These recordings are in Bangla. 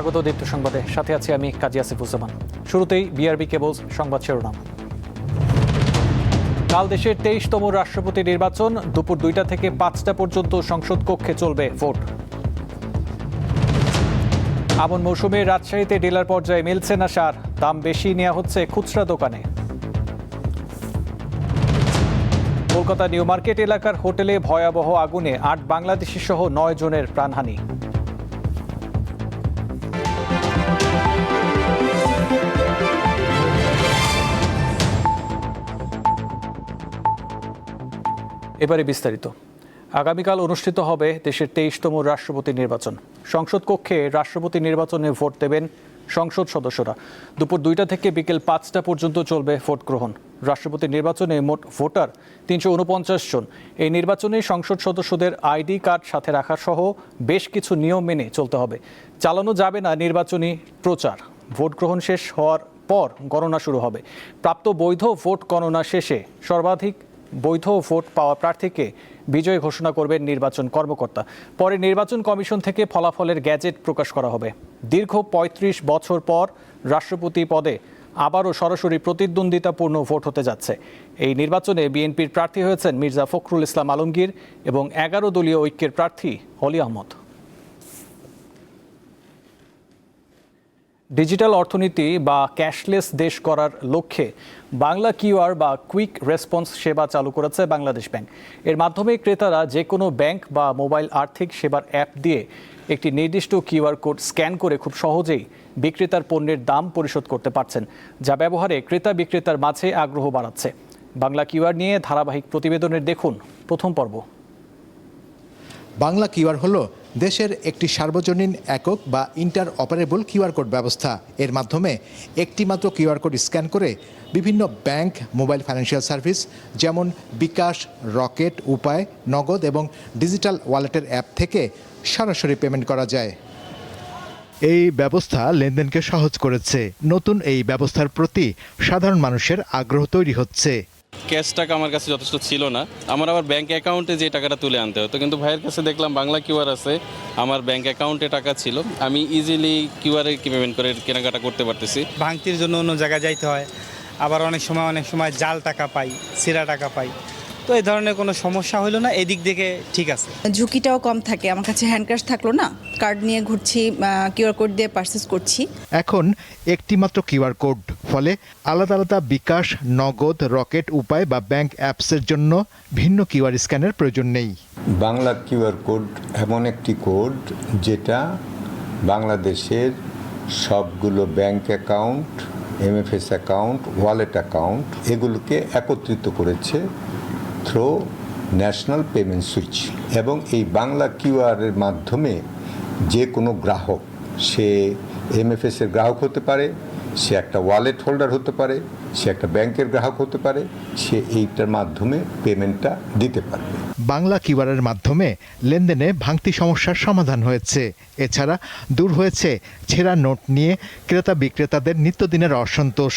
স্বাগত দীপ্ত সংবাদে, সাথে আছি আমি কাজী আসিফুজ্জামান। শুরুতেই বিআরবি কেবলস সংবাদ শিরোনাম। কাল দেশের 23তম রাষ্ট্রপতি নির্বাচন, দুপুর 2টা থেকে 5টা পর্যন্ত সংসদ কক্ষে চলবে ভোট। আমন মৌসুমে রাজশাহীতে ডিলার পর্যায়ে মিলছে না সার, দাম বেশি নেওয়া হচ্ছে খুচরা দোকানে। কলকাতা নিউ মার্কেট এলাকার হোটেলে ভয়াবহ আগুনে 8 বাংলাদেশি সহ 9 জনের প্রাণহানি। এবারে বিস্তারিত। আগামীকাল অনুষ্ঠিত হবে দেশের 23তম রাষ্ট্রপতি নির্বাচন। সংসদ কক্ষে রাষ্ট্রপতি নির্বাচনে ভোট দেবেন সংসদ সদস্যরা। দুপুর 2টা থেকে বিকেল 5টা পর্যন্ত চলবে ভোট গ্রহণ। রাষ্ট্রপতি নির্বাচনে মোট ভোটার 349 জন। এই নির্বাচনে সংসদ সদস্যদের আইডি কার্ড সাথে রাখা সহ বেশ কিছু নিয়ম মেনে চলতে হবে। চালানো যাবে না নির্বাচনী প্রচার। ভোট গ্রহণ শেষ হওয়ার পর গণনা শুরু হবে। প্রাপ্ত বৈধ ভোট গণনা শেষে সর্বাধিক বৈধ ভোট পাওয়া প্রার্থীকে বিজয়ী ঘোষণা করবেন নির্বাচন কর্মকর্তা। পরে নির্বাচন কমিশন থেকে ফলাফলের গ্যাজেট প্রকাশ করা হবে। দীর্ঘ 35 বছর পর রাষ্ট্রপতি পদে আবারও সরাসরি প্রতিদ্বন্দ্বিতাপূর্ণ ভোট হতে যাচ্ছে। এই নির্বাচনে বিএনপির প্রার্থী হয়েছেন মির্জা ফখরুল ইসলাম আলমগীর এবং 11 দলীয় ঐক্যের প্রার্থী অলি আহমদ। ডিজিটাল অর্থনীতি বা ক্যাশলেস দেশ করার লক্ষ্যে বাংলা কিউআর বা কুইক রেসপন্স সেবা চালু করেছে বাংলাদেশ ব্যাংক। এর মাধ্যমে ক্রেতারা যে কোনো ব্যাংক বা মোবাইল আর্থিক সেবার অ্যাপ দিয়ে একটি নির্দিষ্ট কিউআর কোড স্ক্যান করে খুব সহজেই বিক্রেতার পণ্যের দাম পরিশোধ করতে পারছেন, যা ব্যবহারে ক্রেতা বিক্রেতার মাঝে আগ্রহ বাড়াচ্ছে। বাংলা কিউআর নিয়ে ধারাবাহিক প্রতিবেদনের দেখুন প্রথম পর্ব। বাংলা কিউআর হলো দেশের একটি সার্বজনীন একক বা ইন্টার অপারেবল কিউআর কোড ব্যবস্থা। এর মাধ্যমে একটি মাত্র কিউআর কোড স্ক্যান করে বিভিন্ন ব্যাংক, মোবাইল ফাইন্যান্সিয়াল সার্ভিস যেমন বিকাশ, রকেট, উপায়, নগদ এবং ডিজিটাল ওয়ালেটের অ্যাপ থেকে সরাসরি পেমেন্ট করা যায়। এই ব্যবস্থা লেনদেনকে সহজ করেছে। নতুন এই ব্যবস্থার প্রতি সাধারণ মানুষের আগ্রহ তৈরি হচ্ছে। ক্যাশ টাকা আমার কাছে যথেষ্ট ছিল না, আমার আবার ব্যাংক অ্যাকাউন্টে যে টাকাটা তুলে আনতে হতো, কিন্তু ভাইয়ের কাছে দেখলাম বাংলা কিউআর আছে, আমার ব্যাংক অ্যাকাউন্টে টাকা ছিল, আমি ইজিলি কিউআরে পেমেন্ট করে কেনাকাটা করতে পারতেছি। ভাঙতির জন্য অন্য জায়গায় যাইতে হয়, আবার অনেক সময় জাল টাকা পাই, ছেঁড়া টাকা পাই, তো এই ধরনের কোনো সমস্যা হলো না, এদিক থেকে ঠিক আছে। ঝুঁকিটাও কম থাকে। আমার কাছে হ্যান্ড ক্যাশ থাকলো না, কার্ড নিয়ে ঘুরছি, কিউআর কোড দিয়ে পারচেস করছি। এখন একটি মাত্র কিউআর কোড, ফলে আলাদা আলাদা বিকাশ, নগদ, রকেট, উপায় বা ব্যাংক অ্যাপসের জন্য ভিন্ন কিউআর স্ক্যানের প্রয়োজন নেই। বাংলা কিউআর কোড এমন একটি কোড যেটা বাংলাদেশের সবগুলো bank account, MFS account, wallet account এগুলোকে একত্রিত করেছে থ্রু ন্যাশনাল পেমেন্ট সুইচ। এবং এই বাংলা কিউআরের মাধ্যমে যে কোনো গ্রাহক, সে এমএফএসের গ্রাহক হতে পারে, সে একটা ওয়ালেট হোল্ডার হতে পারে, সে একটা ব্যাংকের গ্রাহক হতে পারে, সে এইটার মাধ্যমে পেমেন্টটা দিতে পারবে। বাংলা কিউআরের মাধ্যমে লেনদেনে ভাঙতি সমস্যার সমাধান হয়েছে। এছাড়া দূর হয়েছে ছেঁড়া নোট নিয়ে ক্রেতা বিক্রেতাদের নিত্যদিনের অসন্তোষ।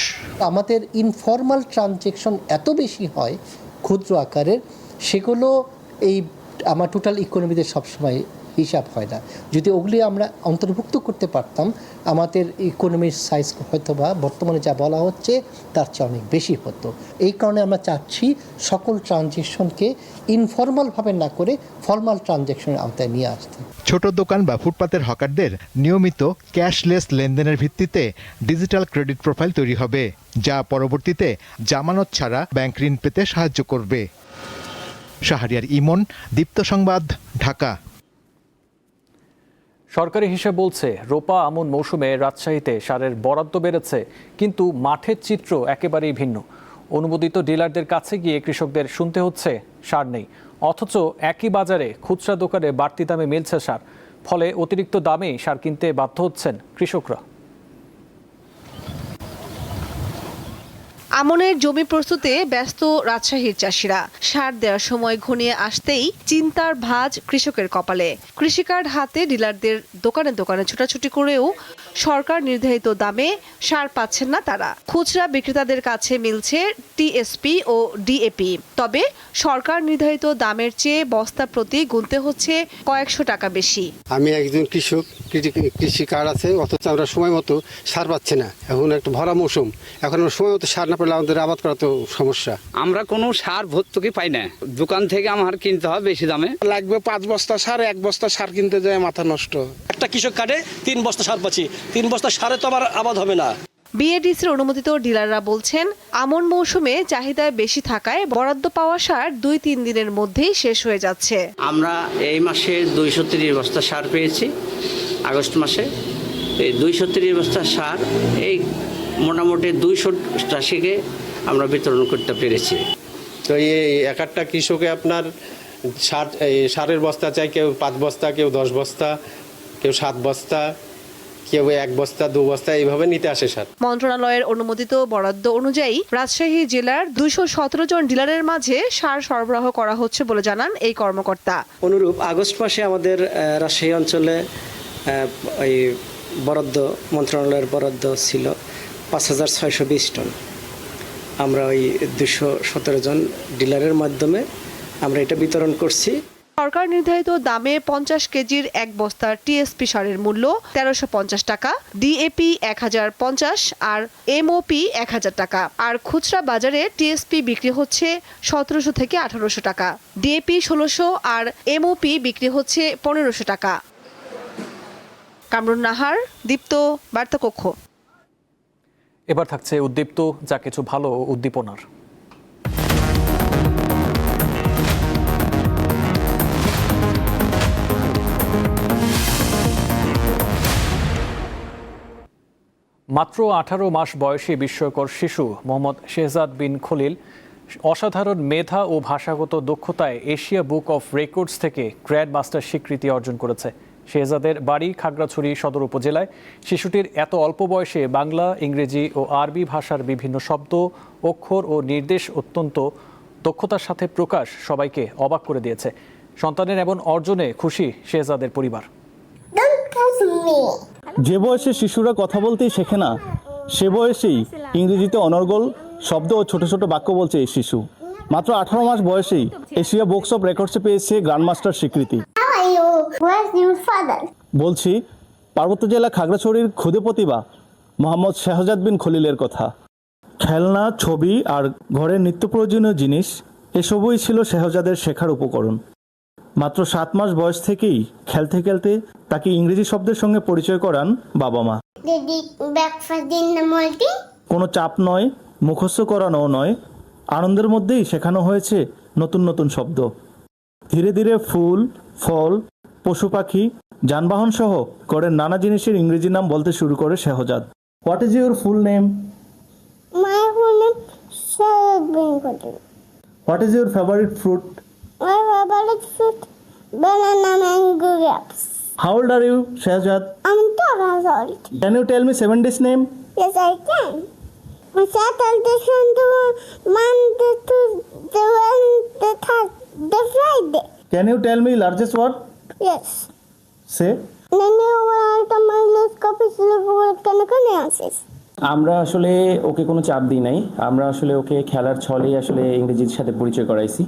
আমাদের ইনফর্মাল ট্রানজ্যাকশন এত বেশি হয় ক্ষুদ্র আকারের, সেগুলো এই আমার টোটাল ইকোনমিতে সবসময় হিসাব হয় না। যদি ওগুলি আমরা অন্তর্ভুক্ত করতে পারতাম, আমাদের ইকোনমির সাইজ হয়তো বা বর্তমানে যা বলা হচ্ছে তার চেয়ে অনেক বেশি হতো। এই কারণে আমরা চাচ্ছি সকল ট্রানজ্যাকশনকে ইনফর্মালভাবে না করে ফর্মাল ট্রানজ্যাকশনের আওতায় নিয়ে আসতে। ছোট দোকান বা ফুটপাতের হকারদের নিয়মিত ক্যাশলেস লেনদেনের ভিত্তিতে ডিজিটাল ক্রেডিট প্রোফাইল তৈরি হবে, যা পরবর্তীতে জামানত ছাড়া ব্যাংক ঋণ পেতে সাহায্য করবে। শাহরিয়ার ইমন, দীপ্ত সংবাদ, ঢাকা। সরকারি হিসেব বলছে রোপা আমন মৌসুমে রাজশাহীতে সারের বরাদ্দ বেড়েছে, কিন্তু মাঠের চিত্র একেবারেই ভিন্ন। অনুমোদিত ডিলারদের কাছে গিয়ে কৃষকদের শুনতে হচ্ছে সার নেই, অথচ একই বাজারে খুচরা দোকানে বাড়তি দামে মিলছে সার। ফলে অতিরিক্ত দামে সার কিনতে বাধ্য হচ্ছেন কৃষকরা। আমনের জমি প্রস্তুতে ব্যস্ত রাজশাহীর চাষিরা। সার দেওয়ার সময় ঘনিয়ে আসতেই চিন্তার ভাঁজ কৃষকের কপালে। কৃষি কার্ড হাতে ডিলারদের দোকানে দোকানে ছোটাছুটি করেও সরকার নির্ধারিত দামে সার পাচ্ছেন না তারা। খুচরা বিক্রেতাদের কাছে মিলছে টিএসপি ও ডিএপি, তবে সরকার নির্ধারিত দামের চেয়ে বস্তা প্রতি গুনতে হচ্ছে কয়েকশো টাকা বেশি। আমি একজন কৃষক, কৃষি কার্ড আছে, অথচ আমরা সময় মতো সার পাচ্ছি না। এখন একটা ভরা মৌসুম, এখন আমরা সময় মতো সার না পেলে আমাদের আবাদ করা তো সমস্যা। আমরা কোনো সার ভর্তুকি পাই না, দোকান থেকে আমার কিনতে হয় বেশি দামে। লাগবে 5 বস্তা সার, 1 বস্তা সার কিনতে যায় মাথা নষ্ট। একটা কৃষক কার্ডে 3 বস্তা সার পাচ্ছি, 3 বস্তা সারে তো আমার আবাদ হবে না। বিএডিসির অনুমোদিত ডিলাররা বলছেন, আমন মৌসুমে চাহিদা বেশি থাকায় বরাদ্দ পাওয়া সার 2-3 দিনের মধ্যেই শেষ হয়ে যাচ্ছে। আমরা এই মাসে 230 বস্তা সার পেয়েছি, আগস্ট মাসে। এই 230 বস্তা সার এই মোটামুটি 200 চাষিকে আমরা বিতরণ করতে পেরেছি। তো এই এক একটা কৃষকে আপনার সারের বস্তা চাই, কেউ 5 বস্তা, কেউ 10 বস্তা, কেউ 7 বস্তা, কেউ 1 বস্তা, 2 বস্তা, এইভাবে নিতে আসে সার। মন্ত্রণালয়ের অনুমোদিত বরাদ্দ অনুযায়ী রাজশাহী জেলার 217 জন ডিলারের মাঝে সার সরবরাহ করা হচ্ছে বলে জানান এই কর্মকর্তা। অনুরূপ আগস্ট মাসে আমাদের রাজশাহী অঞ্চলে এই বরাদ্দ, মন্ত্রণালয়ের বরাদ্দ ছিল 5620 টন। আমরা ওই 217 জন ডিলারের মাধ্যমে আমরা এটা বিতরণ করছি। সরকার নির্ধারিত দামে 50 কেজির 1 বস্তা টিএসপি সারের মূল্য 1350 টাকা, ডিএপি 1050 আর এমওপি 1000 টাকা। আর খুচরা বাজারে টিএসপি বিক্রি হচ্ছে 1700 থেকে 1800 টাকা, ডিএপি 1600 আর এমওপি বিক্রি হচ্ছে 1500 টাকা। কামরুন নাহার, দীপ্ত, বার্তা কক্ষ। এবার থাকছে উদ্দীপ্ত, যা কিছু ভালো উদ্দীপনার। মাত্র 18 মাস বয়সী বিস্ময়কর শিশু মোহাম্মদ শেহজাদ বিন খলিল অসাধারণ মেধা ও ভাষাগত দক্ষতায় এশিয়া বুক অফ রেকর্ডস থেকে গ্র্যান্ড মাস্টার স্বীকৃতি অর্জন করেছে। শেহজাদের বাড়ি খাগড়াছড়ি সদর উপজেলায়। শিশুটির এত অল্প বয়সে বাংলা, ইংরেজি ও আরবি ভাষার বিভিন্ন শব্দ, অক্ষর ও নির্দেশ অত্যন্ত দক্ষতার সাথে প্রকাশ সবাইকে অবাক করে দিয়েছে। সন্তানের এমন অর্জনে খুশি শেহজাদের পরিবার। যে বয়সে শিশুরা কথা বলতেই শেখে না, সে বয়সেই ইংরেজিতে অনর্গল শব্দ ও ছোট ছোট বাক্য বলছে এই শিশু। মাত্র 18 মাস বয়সেই এশিয়া বুকস অফ রেকর্ডসে পেয়েছে গ্র্যান্ডমাস্টার স্বীকৃতি। বলছি পার্বত্য জেলা খাগড়াছড়ির ক্ষুদে প্রতিভা মোহাম্মদ শেহজাদ বিন খলিলের কথা। খেলনা, ছবি আর ঘরের নিত্য প্রয়োজনীয় জিনিস এসবই ছিল শেহজাদের শেখার উপকরণ। মাত্র 7 মাস বয়স থেকেই খেলতে খেলতে তাকে ইংরেজি শব্দের সঙ্গে পরিচয় করান বাবা মা। কোনো চাপ নয়, মুখস্থ করানোও নয়, আনন্দের মধ্যেই শেখানো হয়েছে নতুন নতুন শব্দ। ধীরে ধীরে ফুল, ফল, পশু পাখি, যানবাহন সহ ঘরের নানা জিনিসের ইংরেজি নাম বলতে শুরু করে Shehzad. What is your full name? My full name Shehzad bin Khalil. What is your favorite fruit? My favorite fruit banana mango grapes. How old are you, Shehzad? I'm 12 years old. Can you tell me 7 days name? Yes, I can. Saturday, Sunday, Monday, Tuesday, Wednesday, Thursday, Friday. Can you tell me largest word? Yes. Say. আমরা আসলে ওকে কোনো চাপ দিই নাই, আমরা আসলে ওকে খেলার ছলেই আসলে ইংরেজির সাথে পরিচয় করাইছি।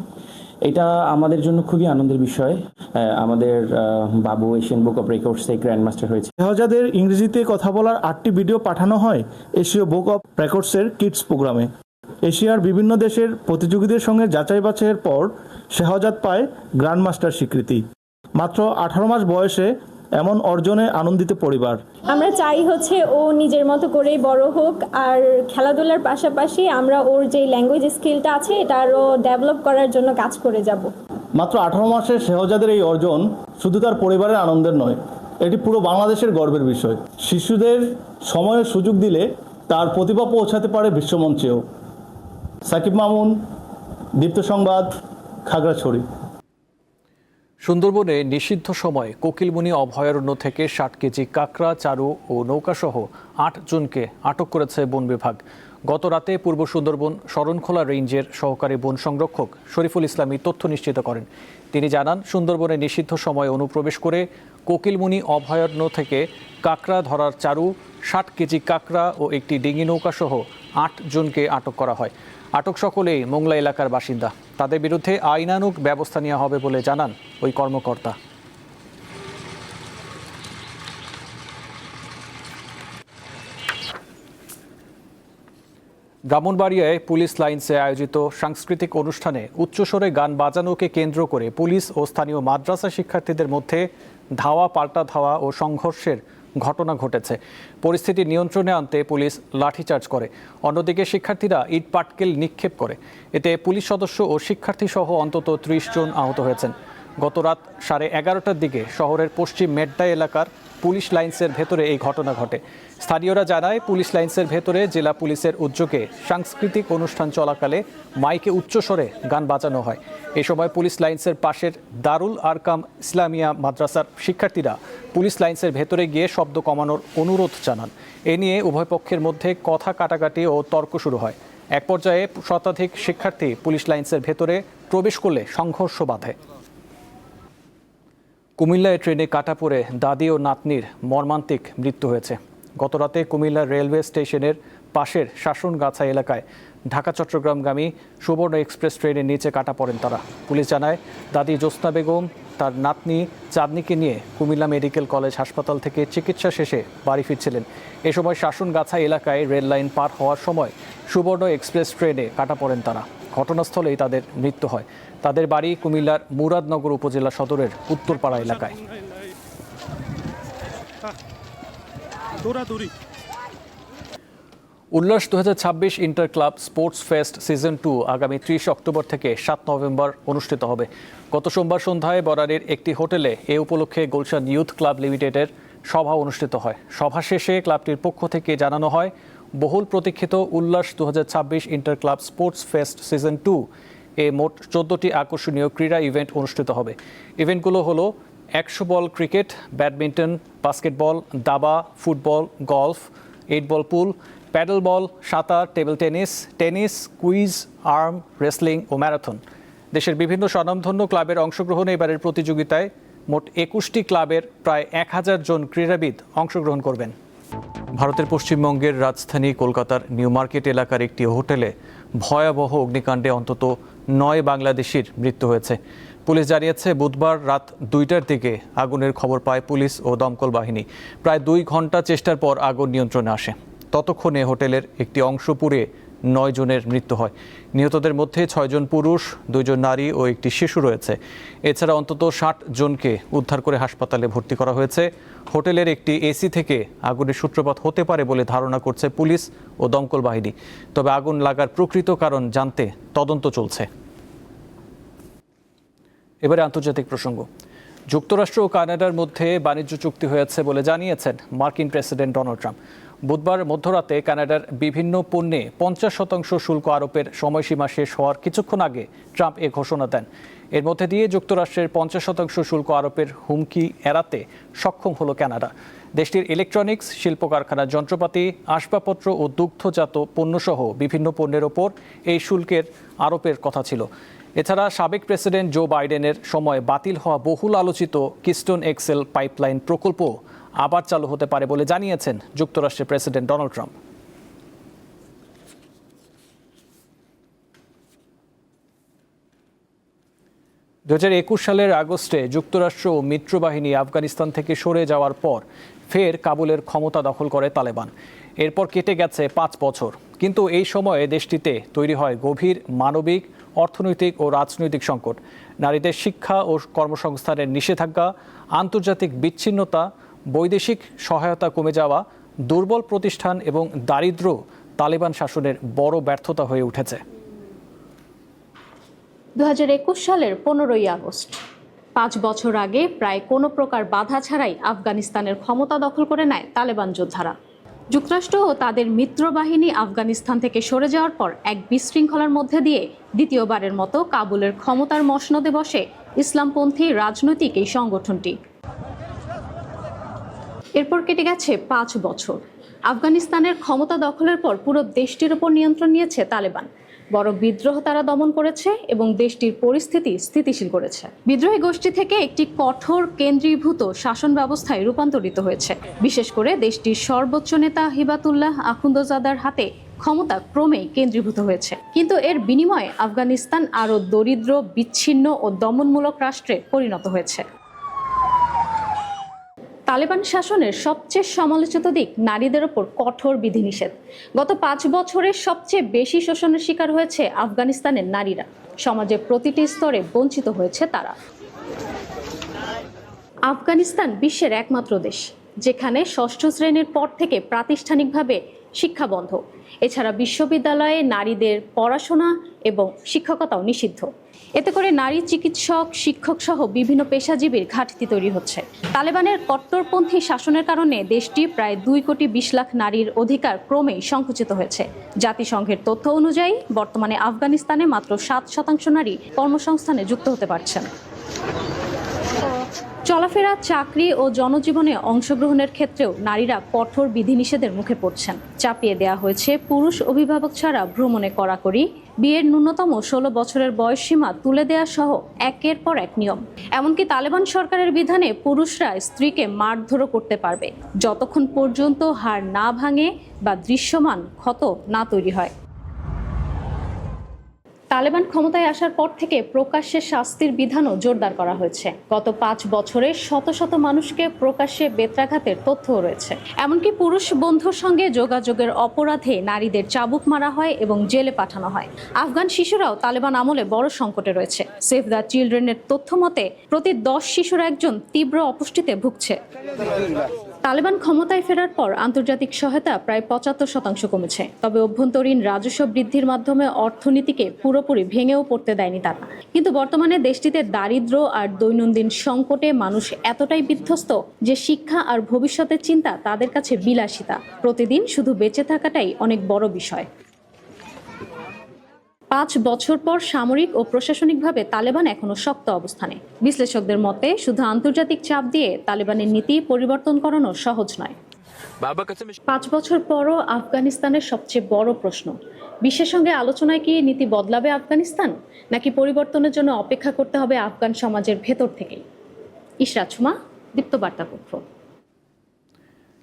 এটা আমাদের জন্য খুবই আনন্দের বিষয়। আমাদের বাবু এশিয়ান বুক অফ রেকর্ডসে গ্র্যান্ড মাস্টার হয়েছে। শেহজাদের ইংরেজিতে কথা বলার 8টি ভিডিও পাঠানো হয় এশিয়া বুক অফ রেকর্ডসের কিডস প্রোগ্রামে। এশিয়ার বিভিন্ন দেশের প্রতিযোগীদের সঙ্গে যাচাই বাছাইয়ের পর শেহজাদ পায় গ্র্যান্ড মাস্টার স্বীকৃতি। মাত্র 18 মাস বয়সে এমন অর্জনে আনন্দিত পরিবার। আমরা চাই ও নিজের মতো করেই বড় হোক, আর খেলাধুলার পাশাপাশি আমরা ওর যে ল্যাঙ্গুয়েজ স্কিলটা আছে এটা আরও ডেভেলপ করার জন্য কাজ করে যাব। মাত্র 18 মাসের শেহজাদের এই অর্জন শুধু তার পরিবারের আনন্দের নয়, এটি পুরো বাংলাদেশের গর্বের বিষয়। শিশুদের সময়ের সুযোগ দিলে তার প্রতিভা পৌঁছাতে পারে বিশ্বমঞ্চেও। সাকিব মামুন, দীপ্ত সংবাদ, খাগড়াছড়ি। সুন্দরবনে নিষিদ্ধ সময়ে কোকিলমুনি অভয়ারণ্য থেকে 60 কেজি কাঁকড়া, চারু ও নৌকাসহ 8 জনকে আটক করেছে বন বিভাগ। গত রাতে পূর্ব সুন্দরবন শরণখোলা রেঞ্জের সহকারী বন সংরক্ষক শরীফুল ইসলাম এই তথ্য নিশ্চিত করেন। তিনি জানান, সুন্দরবনে নিষিদ্ধ সময়ে অনুপ্রবেশ করে কোকিলমুনি অভয়ারণ্য থেকে কাঁকড়া ধরার চারু, 60 কেজি কাঁকড়া ও একটি ডিঙি নৌকা সহ 8 জনকে আটক করা হয়। আটক সকলেই মোংলা এলাকার বাসিন্দা। তাদের বিরুদ্ধে আইনানুগ ব্যবস্থা নেওয়া হবে বলে জানান ওই কর্মকর্তা। ব্রাহ্মণবাড়িয়ায় পুলিশ লাইন্সে আয়োজিত সাংস্কৃতিক অনুষ্ঠানে উচ্চস্বরে গান বাজানোকে কেন্দ্র করে পুলিশ ও স্থানীয় মাদ্রাসা শিক্ষার্থীদের মধ্যে ধাওয়া পাল্টা ধাওয়া ও সংঘর্ষের ঘটনা ঘটেছে। পরিস্থিতি নিয়ন্ত্রণে আনতে পুলিশ লাঠিচার্জ করে। অন্যদিকে শিক্ষার্থীরা ইট পাটকেল নিক্ষেপ করে। এতে পুলিশ সদস্য ও শিক্ষার্থী সহ অন্তত 30 জন আহত হয়েছেন। গত রাত 11:30টার দিকে শহরের পশ্চিম মেড্ডা এলাকার পুলিশ লাইন্সের ভেতরে এই ঘটনা ঘটে। স্থানীয়রা জানায়, পুলিশ লাইন্সের ভেতরে জেলা পুলিশের উদ্যোগে সাংস্কৃতিক অনুষ্ঠান চলাকালে মাইকে উচ্চস্বরে গান বাজানো হয়। এ সময় পুলিশ লাইন্সের পাশের দারুল আরকাম ইসলামিয়া মাদ্রাসার শিক্ষার্থীরা পুলিশ লাইন্সের ভেতরে গিয়ে শব্দ কমানোর অনুরোধ জানান। এ নিয়ে উভয় পক্ষের মধ্যে কথা কাটাকাটি ও তর্ক শুরু হয়। এক পর্যায়ে শতাধিক শিক্ষার্থী পুলিশ লাইন্সের ভেতরে প্রবেশ করলে সংঘর্ষ বাধে। কুমিল্লায় ট্রেনে কাটা পড়ে দাদি ও নাতনির মর্মান্তিক মৃত্যু হয়েছে। গতরাতে কুমিল্লা রেলওয়ে স্টেশনের পাশের শাসনগাছা এলাকায় ঢাকা চট্টগ্রামগামী সুবর্ণ এক্সপ্রেস ট্রেনের নিচে কাটা পড়েন তারা। পুলিশ জানায়, দাদি জ্যোৎস্না বেগম তার নাতনি চাঁদনিকে নিয়ে কুমিল্লা মেডিকেল কলেজ হাসপাতাল থেকে চিকিৎসা শেষে বাড়ি ফিরছিলেন। এ সময় শাসনগাছা এলাকায় রেল লাইন পার হওয়ার সময় সুবর্ণ এক্সপ্রেস ট্রেনে কাটা পড়েন তারা। ঘটনাস্থলেই তাদের মৃত্যু হয়। তাদের বাড়ি কুমিল্লার মুরাদনগর উপজেলা সদরের উত্তরপাড়া এলাকায়। উল্লাস 2026 inter club sports fest season 2 আগামী 30 অক্টোবর থেকে 7 নভেম্বর অনুষ্ঠিত হবে। গত সোমবার সন্ধ্যায় বরারের একটি হোটেলে এ উপলক্ষে গুলশান ইউথ ক্লাব লিমিটেডের সভা অনুষ্ঠিত হয়। সভা শেষে ক্লাবটির পক্ষ থেকে জানানো হয়, বহুল প্রতীক্ষিত উল্লাস 2026 inter club sports fest season 2 এ মোট 14টি আকর্ষণীয় ক্রীড়া ইভেন্ট অনুষ্ঠিত হবে। ইভেন্টগুলো হলো 100 বল ক্রিকেট, ব্যাডমিন্টন, বাস্কেটবল, দাবা, football, golf, 8 ball pool, paddle ball, সাঁতার, table tennis, tennis, quiz, arm wrestling ও ম্যারাথন। দেশের বিভিন্ন স্বনামধন্য ক্লাবের অংশগ্রহণে এবারের প্রতিযোগিতায় মোট 21টি ক্লাবের প্রায় 1000 জন ক্রীড়াবিদ অংশগ্রহণ করবেন। ভারতের পশ্চিমবঙ্গের রাজধানী কলকাতার নিউ মার্কেট এলাকার একটি হোটেলে ভয়াবহ অগ্নিকাণ্ডে অন্তত 9 বাংলাদেশির মৃত্যু হয়েছে। পুলিশ জানিয়েছে, বুধবার রাত 2টার দিকে আগুনের খবর পায় পুলিশ ও দমকল বাহিনী। প্রায় 2 ঘন্টা চেষ্টার পর আগুন নিয়ন্ত্রণে আসে। ততক্ষণে হোটেলের একটি অংশ পুড়ে 9 জনের মৃত্যু হয়। নিহতদের মধ্যে 6 জন পুরুষ, 2 জন নারী ও একটি শিশু রয়েছে। এছাড়া অন্তত 60 জনকে উদ্ধার করে হাসপাতালে ভর্তি করা হয়েছে। হোটেলের একটি এসি থেকে আগুনের সূত্রপাত হতে পারে বলে ধারণা করছে পুলিশ ও দমকল বাহিনী। তবে আগুন লাগার প্রকৃত কারণ জানতে তদন্ত চলছে। এবারে আন্তর্জাতিক প্রসঙ্গ। যুক্তরাষ্ট্র ও কানাডার মধ্যে বাণিজ্য চুক্তি হয়েছে বলে জানিয়েছেন মার্কিন প্রেসিডেন্ট ডোনাল্ড ট্রাম্প। বুধবার মধ্যরাতে কানাডার বিভিন্ন পণ্যে 50% শুল্ক আরোপের সময়সীমা শেষ হওয়ার কিছুক্ষণ আগে ট্রাম্প এ ঘোষণা দেন। এর মধ্যে দিয়ে যুক্তরাষ্ট্রের 50% শুল্ক আরোপের হুমকি এড়াতে সক্ষম হলো কানাডা। দেশটির ইলেকট্রনিক্স, শিল্প কারখানার যন্ত্রপাতি, আসবাবপত্র ও দুগ্ধজাত পণ্যসহ বিভিন্ন পণ্যের ওপর এই শুল্কের আরোপের কথা ছিল। এছাড়া সাবেক প্রেসিডেন্ট জো বাইডেনের সময় বাতিল হওয়া বহুল আলোচিত কিস্টোন এক্সেল পাইপলাইন প্রকল্প আবার চালু হতে পারে বলে জানিয়েছেন যুক্তরাষ্ট্রের প্রেসিডেন্ট ডোনাল্ড ট্রাম্প। সালের আগস্টে যুক্তরাষ্ট্র ও মিত্রবাহিনী আফগানিস্তান থেকে সরে যাওয়ার পর ফের কাবুলের ক্ষমতা দখল করে তালেবান। এরপর কেটে গেছে 5 বছর, কিন্তু এই সময়ে দেশটিতে তৈরি হয় গভীর মানবিক, অর্থনৈতিক ও রাজনৈতিক সংকট। নারীদের শিক্ষা ও কর্মসংস্থানের নিষেধাজ্ঞা, আন্তর্জাতিক বিচ্ছিন্নতা, বৈদেশিক সহায়তা কমে যাওয়া, দুর্বল প্রতিষ্ঠান এবং দারিদ্র্য তালেবান শাসনের বড় ব্যর্থতা হয়ে উঠেছে। 2021 সালের 15ই আগস্ট, 5 বছর আগে প্রায় কোনো প্রকার বাধা ছাড়াই আফগানিস্তানের ক্ষমতা দখল করে নেয় তালেবান যোদ্ধারা। যুক্তরাষ্ট্র ও তাদের মিত্রবাহিনী আফগানিস্তান থেকে সরে যাওয়ার পর এক বিশৃঙ্খলার মধ্যে দিয়ে দ্বিতীয়বারের মতো কাবুলের ক্ষমতার মসনদে বসে ইসলামপন্থী রাজনৈতিক এই সংগঠনটি। এরপর কেটে গেছে 5 বছর। আফগানিস্তানের ক্ষমতা দখলের পর পুরো দেশটির উপর নিয়ন্ত্রণ নিয়েছে তালেবান। বড় বিদ্রোহ তারা দমন করেছে এবং দেশটির পরিস্থিতি স্থিতিশীল করেছে। বিদ্রোহী গোষ্ঠী থেকে একটি কঠোর কেন্দ্রীভূত শাসন ব্যবস্থায় রূপান্তরিত হয়েছে। বিশেষ করে দেশটির সর্বোচ্চ নেতা হিবাতুল্লাহ আখুন্দজাদার হাতে ক্ষমতা ক্রমেই কেন্দ্রীভূত হয়েছে। কিন্তু এর বিনিময়ে আফগানিস্তান আরও দরিদ্র, বিচ্ছিন্ন ও দমনমূলক রাষ্ট্রে পরিণত হয়েছে। তালেবান শাসনের সবচেয়ে সমালোচিত দিক নারীদের ওপর কঠোর বিধিনিষেধ। গত 5 বছরে সবচেয়ে বেশি শোষণের শিকার হয়েছে আফগানিস্তানের নারীরা। সমাজের প্রতিটি স্তরে বঞ্চিত হয়েছে তারা। আফগানিস্তান বিশ্বের একমাত্র দেশ যেখানে 6ষ্ঠ শ্রেণীর পর থেকে প্রাতিষ্ঠানিকভাবে শিক্ষা বন্ধ। এছাড়া বিশ্ববিদ্যালয়ে নারীদের পড়াশোনা এবং শিক্ষকতাও নিষিদ্ধ। এতে করে নারী চিকিৎসক, শিক্ষক সহ বিভিন্ন পেশাজীবীর ঘাটতি তৈরি হচ্ছে। তালেবানের কট্টরপন্থী শাসনের কারণে দেশটি প্রায় 2,20 লাখ নারীর অধিকার ক্রমেই সংকুচিত হয়েছে। জাতিসংঘের তথ্য অনুযায়ী বর্তমানে আফগানিস্তানে মাত্র 7% নারী কর্মসংস্থানে যুক্ত হতে পারছেন। চলাফেরা, চাকরি ও জনজীবনে অংশগ্রহণের ক্ষেত্রেও নারীরা কঠোর বিধিনিষেধের মুখে পড়ছেন। চাপিয়ে দেওয়া হয়েছে পুরুষ অভিভাবক ছাড়া ভ্রমণে কড়াকড়ি, বিয়ের ন্যূনতম 16 বছরের বয়সসীমা তুলে দেওয়া সহ একের পর এক নিয়ম। এমনকি তালেবান সরকারের বিধানে পুরুষরা স্ত্রীকে মারধরও করতে পারবে যতক্ষণ পর্যন্ত হাড় না ভাঙে বা দৃশ্যমান ক্ষত না তৈরি হয়। তালেবান ক্ষমতায় আসার পর থেকে প্রকাশ্যে শাস্তির বিধানও জোরদার করা হয়েছে। গত 5 বছরে শত শত মানুষকে প্রকাশ্যে বেত্রাঘাতের তথ্যও রয়েছে। এমনকি পুরুষ বন্ধুর সঙ্গে যোগাযোগের অপরাধে নারীদের চাবুক মারা হয় এবং জেলে পাঠানো হয়। আফগান শিশুরাও তালেবান আমলে বড় সংকটে রয়েছে। সেভ দ্য চিলড্রেনের তথ্য মতে প্রতি 10 শিশুর একজন তীব্র অপুষ্টিতে ভুগছে। তালেবান ক্ষমতায় ফেরার পর আন্তর্জাতিক সহায়তা প্রায় 75% কমেছে। তবে অভ্যন্তরীণ রাজস্ব বৃদ্ধির মাধ্যমে অর্থনীতিকে পুরোপুরি ভেঙেও পড়তে দেয়নি তারা। কিন্তু বর্তমানে দেশটিতে দারিদ্র্য আর দৈনন্দিন সংকটে মানুষ এতটাই বিধ্বস্ত যে শিক্ষা আর ভবিষ্যতের চিন্তা তাদের কাছে বিলাসিতা। প্রতিদিন শুধু বেঁচে থাকাটাই অনেক বড় বিষয়। 5 বছর পর সামরিক ও প্রশাসনিকভাবে তালেবান এখনো শক্ত অবস্থানে। বিশ্লেষকদের মতে শুধু আন্তর্জাতিক চাপ দিয়ে তালেবানের নীতি পরিবর্তন করানো সহজ নয়। 5 বছর পরও আফগানিস্তানের সবচেয়ে বড় প্রশ্ন, বিশ্বের সঙ্গে আলোচনায় কি নীতি বদলাবে আফগানিস্তান, নাকি পরিবর্তনের জন্য অপেক্ষা করতে হবে আফগান সমাজের ভেতর থেকেই? ইশরাত সুমা, দীপ্ত বার্তা কক্ষ।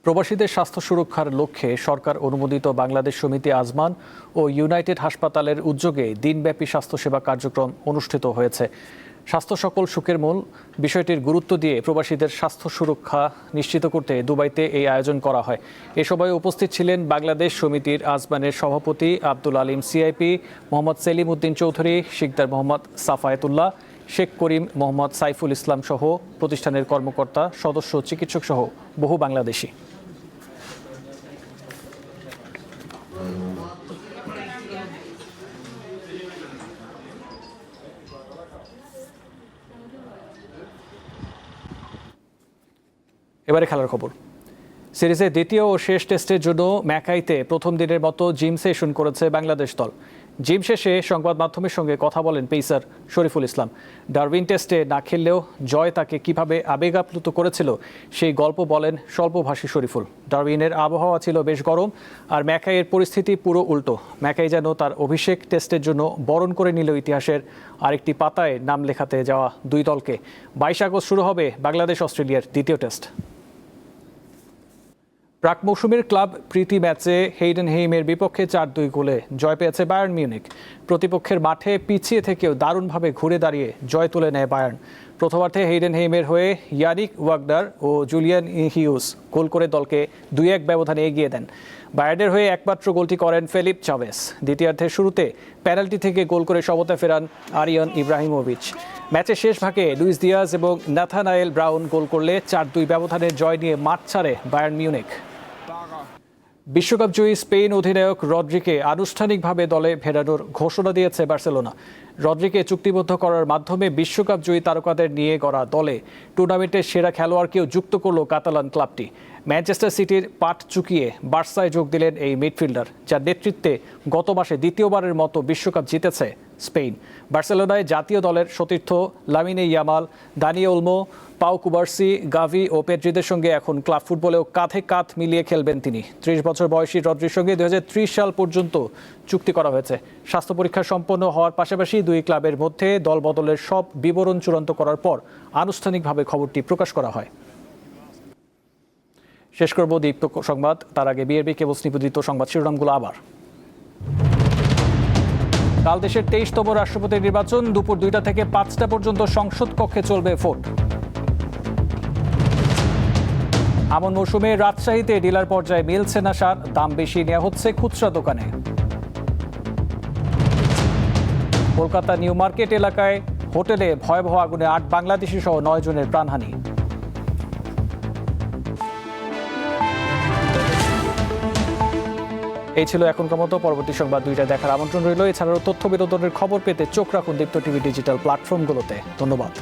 প্রবাসীদের স্বাস্থ্য সুরক্ষার লক্ষ্যে সরকার অনুমোদিত বাংলাদেশ সমিতি আজমান ও ইউনাইটেড হাসপাতালের উদ্যোগে দিনব্যাপী স্বাস্থ্যসেবা কার্যক্রম অনুষ্ঠিত হয়েছে। স্বাস্থ্য সকল সুখের মূল বিষয়টির গুরুত্ব দিয়ে প্রবাসীদের স্বাস্থ্য সুরক্ষা নিশ্চিত করতে দুবাইতে এই আয়োজন করা হয়। এ সময় উপস্থিত ছিলেন বাংলাদেশ সমিতির আজমানের সভাপতি আব্দুল আলিম সিআইপি, মোহাম্মদ সেলিম উদ্দিন চৌধুরী, শিকদার মোহাম্মদ সাফায়েতুল্লাহ, শেখ করিম, মোহাম্মদ সাইফুল ইসলাম সহ প্রতিষ্ঠানের কর্মকর্তা, সদস্য, চিকিৎসক সহ বহু বাংলাদেশি। এবারে খেলার খবর। সিরিজের দ্বিতীয় ও শেষ টেস্টের জন্য ম্যাকাইতে প্রথম দিনের মতো জিম সেশন করেছে বাংলাদেশ দল। জিম শেষে সংবাদ মাধ্যমের সঙ্গে কথা বলেন পেসার শরীফুল ইসলাম। ডারউইন টেস্টে না খেললেও জয় তাকে কিভাবে আবেগাপ্লুত করেছিল সেই গল্প বলেন স্বল্পভাষী শরীফুল। ডারউইনের আবহাওয়া ছিল বেশ গরম, আর ম্যাকাইয়ের পরিস্থিতি পুরো উল্টো। ম্যাকাই যেন তার অভিষেক টেস্টের জন্য বরণ করে নিল ইতিহাসের আরেকটি পাতায় নাম লেখাতে যাওয়া দুই দলকে। 22 আগস্ট শুরু হবে বাংলাদেশ অস্ট্রেলিয়ার দ্বিতীয় টেস্ট। প্রাক মৌসুমের ক্লাব প্রীতি ম্যাচে হেইডেনহেইমের বিপক্ষে 4-2 গোলে জয় পেয়েছে বায়ার্ন মিউনিখ। প্রতিপক্ষের মাঠে পিছিয়ে থেকেও দারুণভাবে ঘুরে দাঁড়িয়ে জয় তুলে নেয় বায়ার্ন। প্রথমার্ধে হেইডেনহেইমের হয়ে ইয়ানিক ওয়াগনার ও জুলিয়ান হিউজ গোল করে দলকে 2-1 ব্যবধানে এগিয়ে দেন। বায়ার্নের হয়ে একমাত্র গোলটি করেন ফেলিপ চাভেস। দ্বিতীয়ার্ধের শুরুতে পেনাল্টি থেকে গোল করে সমতা ফেরান আরিয়ান ইব্রাহিমোভিচ। ম্যাচের শেষ ভাগে লুইস দিয়াজ এবং নাথানায়েল ব্রাউন গোল করলে 4-2 ব্যবধানের জয় নিয়ে মাঠ ছাড়ে বায়ার্ন মিউনিখ। বিশ্বকাপ জয়ী স্পেন অধিনায়ক রদ্রিকে আনুষ্ঠানিকভাবে দলে ফেরানোর ঘোষণা দিয়েছে বার্সেলোনা। রদ্রিকে চুক্তিবদ্ধ করার মাধ্যমে বিশ্বকাপ জয়ী তারকাদের নিয়ে গড়া দলে টুর্নামেন্টের সেরা খেলোয়াড়কেও যুক্ত করল কাতালান ক্লাবটি। ম্যানচেস্টার সিটির পাট চুকিয়ে বার্সায় যোগ দিলেন এই মিডফিল্ডার, যার নেতৃত্বে গত মাসে দ্বিতীয়বারের মতো বিশ্বকাপ জিতেছে স্পেন। বার্সেলোনায় জাতীয় দলের সতীর্থ Lamine Yamal, Dani Olmo, Pau Cubarsi, Gavi ও পেড্রিদের সঙ্গে এখন ক্লাব ফুটবলেও কাঁধে কাঁধ মিলিয়ে খেলবেন তিনি। 30 বছর বয়সী রদ্রির সঙ্গে 2030 সাল পর্যন্ত চুক্তি করা হয়েছে। স্বাস্থ্য পরীক্ষা সম্পন্ন হওয়ার পাশাপাশি দুই ক্লাবের মধ্যে দল বদলের সব বিবরণ চূড়ান্ত করার পর আনুষ্ঠানিকভাবে খবরটি প্রকাশ করা হয়। শেষ করব দীপ্ত সংবাদ, তার আগে বিআরবি কেবল নিবেদিত সংবাদ শিরোনামগুলো আবার। কাল দেশের 23তম রাষ্ট্রপতি নির্বাচন, দুপুর 2টা থেকে 5টা পর্যন্ত সংসদ কক্ষে চলবে ভোট। আমন মৌসুমে রাজশাহীতে ডিলার পর্যায়ে মিলছে না সার, দাম বেশি নেওয়া হচ্ছে খুচরা দোকানে। কলকাতা নিউ মার্কেট এলাকায় হোটেলে ভয়াবহ আগুনে 8 বাংলাদেশি সহ 9 জনের প্রাণহানি। এই ছিল এখনকার মতো। পরবর্তী সংবাদ 2টায় দেখার আমন্ত্রণ রইল। এছাড়াও তথ্য বিনোদনের খবর পেতে চোখ রাখুন দীপ্ত টিভি ডিজিটাল প্ল্যাটফর্মগুলোতে। ধন্যবাদ।